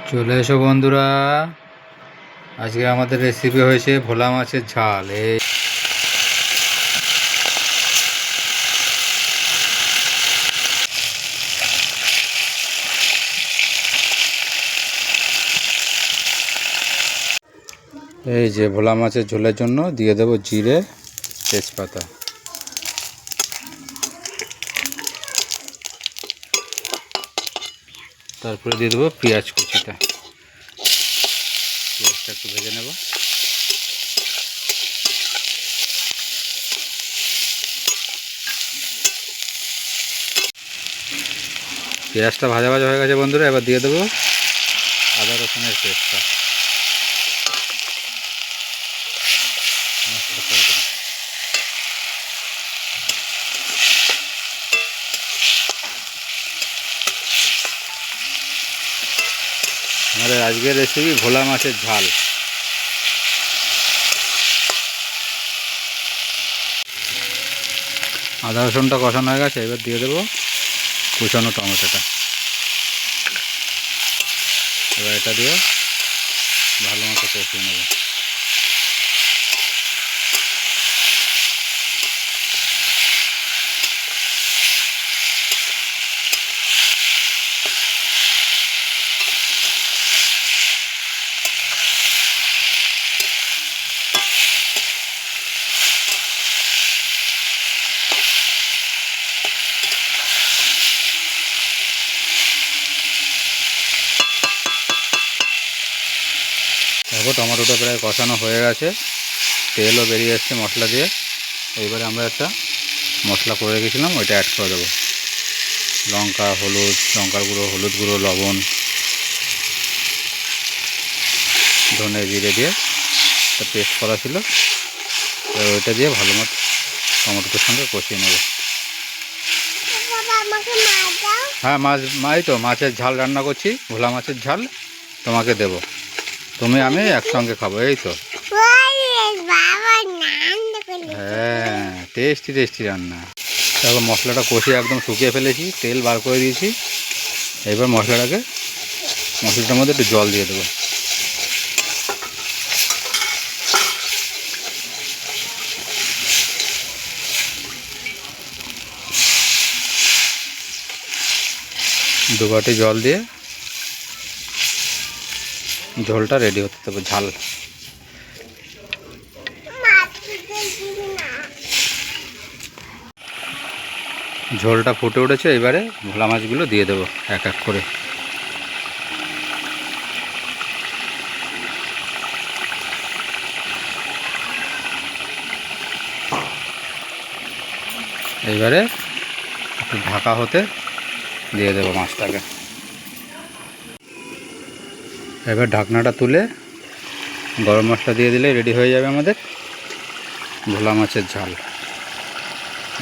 চলে এসো বন্ধুরা, আজকে আমাদের রেসিপি হয়েছে ভোলা মাছের ঝাল। এই যে ভোলা মাছের ঝোলের জন্য দিয়ে দেব জিরে, তেজপাতা, তারপরে দিয়ে দেবো পেঁয়াজ কুচিটা। পেঁয়াজটা একটু ভেজে নেব। পেঁয়াজটা ভাজা ভাজা হয়ে গেছে বন্ধুরা, এবার দিয়ে দেবো আদা রসুনের পেস্টটা। আমাদের আজকের রেসিপি ভোলা মাছের ঝাল। আদা রসুনটা কষানো হয়ে গেছে, এবার দিয়ে দেবো কুচানো টমেটোটা। এবার এটা দিয়ে ভালো মতো কষিয়ে নেব। দেখো টমেটোটা প্রায় কষানো হয়ে গেছে, তেলও বেরিয়ে এসছে মশলা দিয়ে। এইবারে আমরা একটা মশলা করে রেখেছিলাম, ওইটা অ্যাড করে দেবো। লঙ্কা, হলুদ, লঙ্কার গুঁড়ো, হলুদ গুঁড়ো, লবণ, ধনে জিরে দিয়ে একটা পেস্ট করা ছিল, ওইটা দিয়ে ভালো মতো টমেটোর সঙ্গে কষিয়ে নেব। হ্যাঁ, মাই তো মাছের ঝাল রান্না করছি, ভোলা মাছের ঝাল তোমাকে দেব, তুমি আমি একসঙ্গে খাবো। এই তো, হ্যাঁ, টেস্টি টেস্টি রান্না। তারপর মশলাটা কষিয়ে একদম শুকিয়ে ফেলেছি, তেল বার করে দিয়েছি। এবার মশলাটার মধ্যে একটু জল দিয়ে দেবো। দু বাটি জল দিয়ে ঝোলটা রেডি হতে দেবো। ঝাল ঝোলটা ফুটে উঠেছে, এবারে ভোলা মাছগুলো দিয়ে দেবো এক এক করে। এইবারে একটু ঢাকা হতে দিয়ে দেবো মাছটাকে। এবার ঢাকনাটা তুলে গরম মশলা দিয়ে দিলে রেডি হয়ে যাবে আমাদের ভোলা মাছের ঝাল।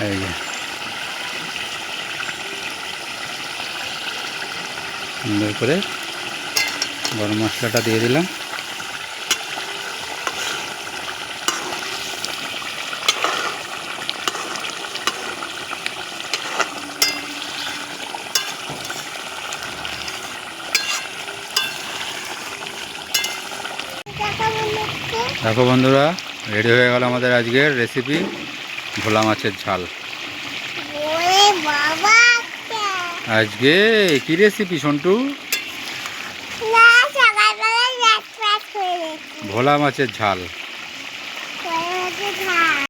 এই যে সুন্দর করে গরম মশলাটা দিয়ে দিলাম। দেখো বন্ধুরা, রেডি হয়ে গেল আমাদের আজকের রেসিপি ভোলা মাছের ঝাল। আজকে কি রেসিপি সন্টু? ভোলা মাছের ঝাল।